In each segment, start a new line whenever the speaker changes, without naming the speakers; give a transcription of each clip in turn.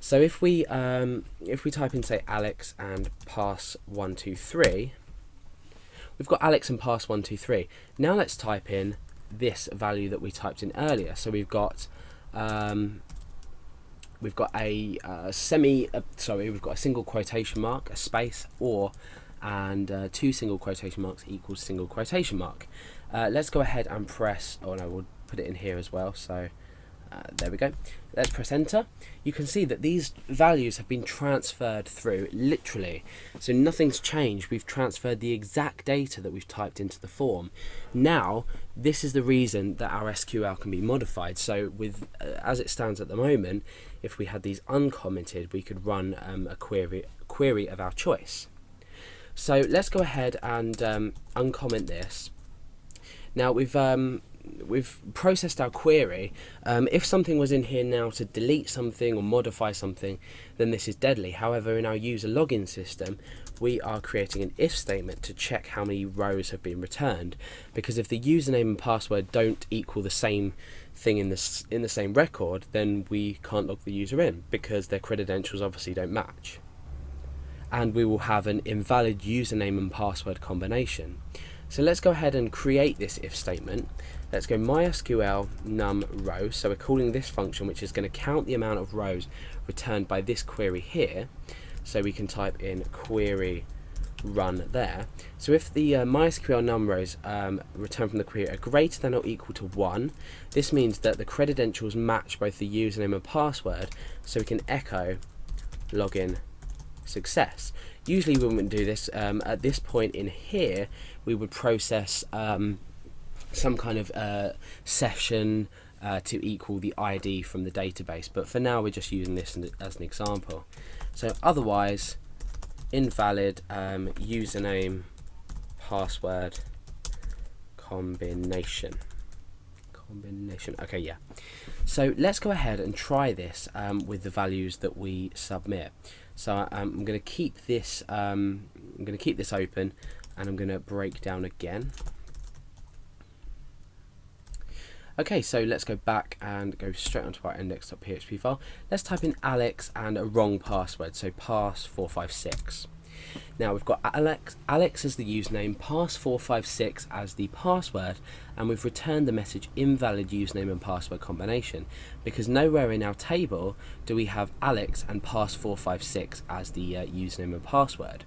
So if we type in, say, Alex and pass 123, we've got Alex and pass 123. Now let's type in this value that we typed in earlier. So we've got we've got a single quotation mark, a space, and two single quotation marks equals single quotation mark. Let's go ahead and press, oh no, we'll put it in here as well. So there we go. Let's press enter. You can see that these values have been transferred through literally. So nothing's changed. We've transferred the exact data that we've typed into the form. Now, this is the reason that our SQL can be modified. So with as it stands at the moment, if we had these uncommented, we could run a query of our choice. So let's go ahead and uncomment this. Now we've processed our query. If something was in here now to delete something or modify something, then this is deadly. However, in our user login system, we are creating an if statement to check how many rows have been returned, because if the username and password don't equal the same thing in the same record, then we can't log the user in because their credentials obviously don't match, and we will have an invalid username and password combination. So let's go ahead and create this if statement. Let's go mysql num row. So we're calling this function, which is going to count the amount of rows returned by this query here. So we can type in query run there. So if the mysql num rows returned from the query are greater than or equal to 1, this means that the credentials match both the username and password. So we can echo login success. Usually we wouldn't do this. At this point in here, we would process some kind of session to equal the ID from the database, but for now we're just using this as an example. So otherwise, invalid username password combination. Okay, yeah. So let's go ahead and try this with the values that we submit. So I'm going to keep this open, and I'm going to break down again. Okay, so let's go back and go straight onto our index.php file. Let's type in Alex and a wrong password, so pass456. Now we've got Alex as the username, pass456 as the password, and we've returned the message invalid username and password combination, because nowhere in our table do we have Alex and pass456 as the username and password.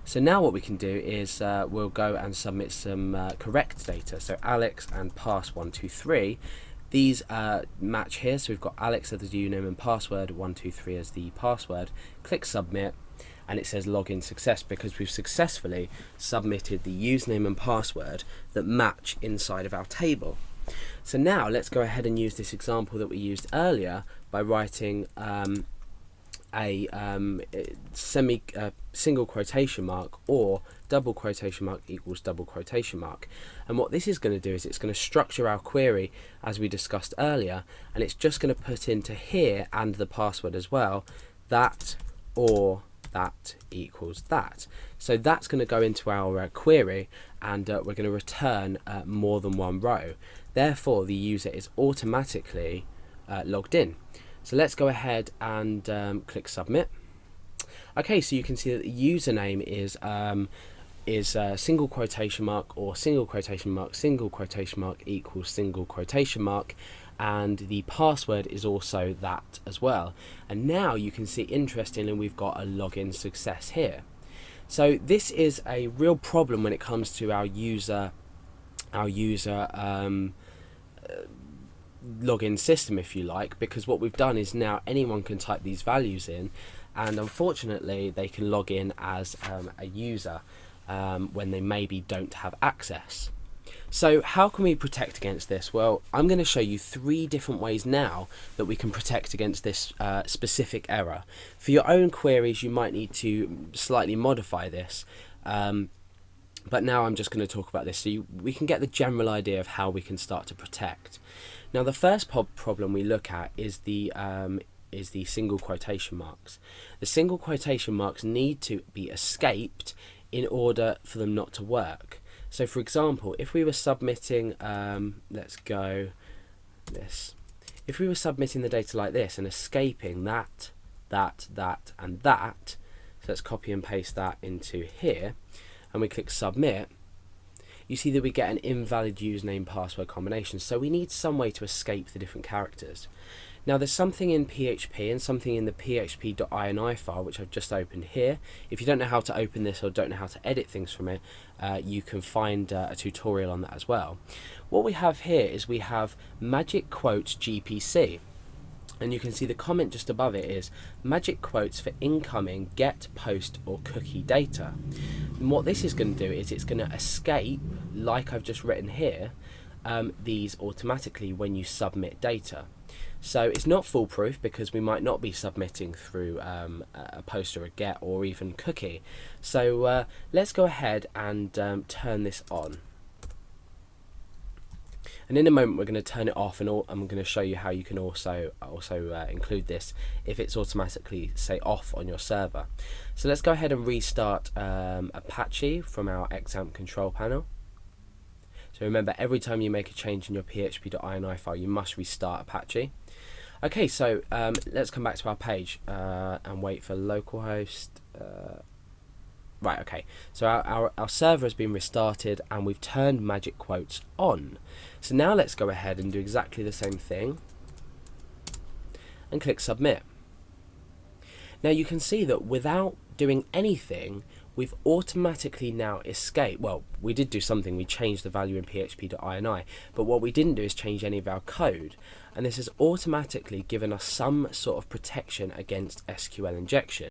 So now what we can do is we'll go and submit some correct data. So Alex and pass123, these match here. So we've got Alex as the username and password, 123 as the password. Click submit, and it says login success because we've successfully submitted the username and password that match inside of our table. So now let's go ahead and use this example that we used earlier by writing a single quotation mark or double quotation mark equals double quotation mark. And what this is going to do is it's going to structure our query as we discussed earlier, and it's just going to put into here and the password as well, that or that equals that. So that's going to go into our query, and we're going to return more than one row. Therefore, the user is automatically logged in. So let's go ahead and click submit. Okay, so you can see that the username is single quotation mark or single quotation mark equals single quotation mark, and the password is also that as well. And now you can see, interestingly, we've got a login success here. So this is a real problem when it comes to our user login system, if you like, because what we've done is now anyone can type these values in, and unfortunately they can log in as a user when they maybe don't have access. So how can we protect against this? Well, I'm going to show you 3 different ways now that we can protect against this specific error. For your own queries, you might need to slightly modify this, but now I'm just going to talk about this so we can get the general idea of how we can start to protect. Now, the first problem we look at is the single quotation marks. The single quotation marks need to be escaped in order for them not to work. So for example, if we were submitting, if we were submitting the data like this and escaping that that, and that. So let's copy and paste that into here, and we click submit. You see that we get an invalid username password combination. So we need some way to escape the different characters. Now there's something in PHP and something in the php.ini file, which I've just opened here. If you don't know how to open this or don't know how to edit things from it, you can find a tutorial on that as well. What we have here is we have magic quotes GPC. And you can see the comment just above it is magic quotes for incoming get, post or cookie data. And what this is going to do is it's going to escape, like I've just written here, these automatically when you submit data. So it's not foolproof because we might not be submitting through a post or a get or even cookie. So let's go ahead and turn this on. And in a moment we're going to turn it off, and I'm going to show you how you can also include this if it's automatically, say, off on your server. So let's go ahead and restart Apache from our XAMPP control panel. So remember, every time you make a change in your php.ini file, you must restart Apache. Okay, so let's come back to our page and wait for localhost. Right, okay, so our server has been restarted and we've turned magic quotes on. So now let's go ahead and do exactly the same thing and click submit. Now you can see that without doing anything, we've automatically now escaped. Well, we did do something, we changed the value in php.ini, but what we didn't do is change any of our code, and this has automatically given us some sort of protection against SQL injection.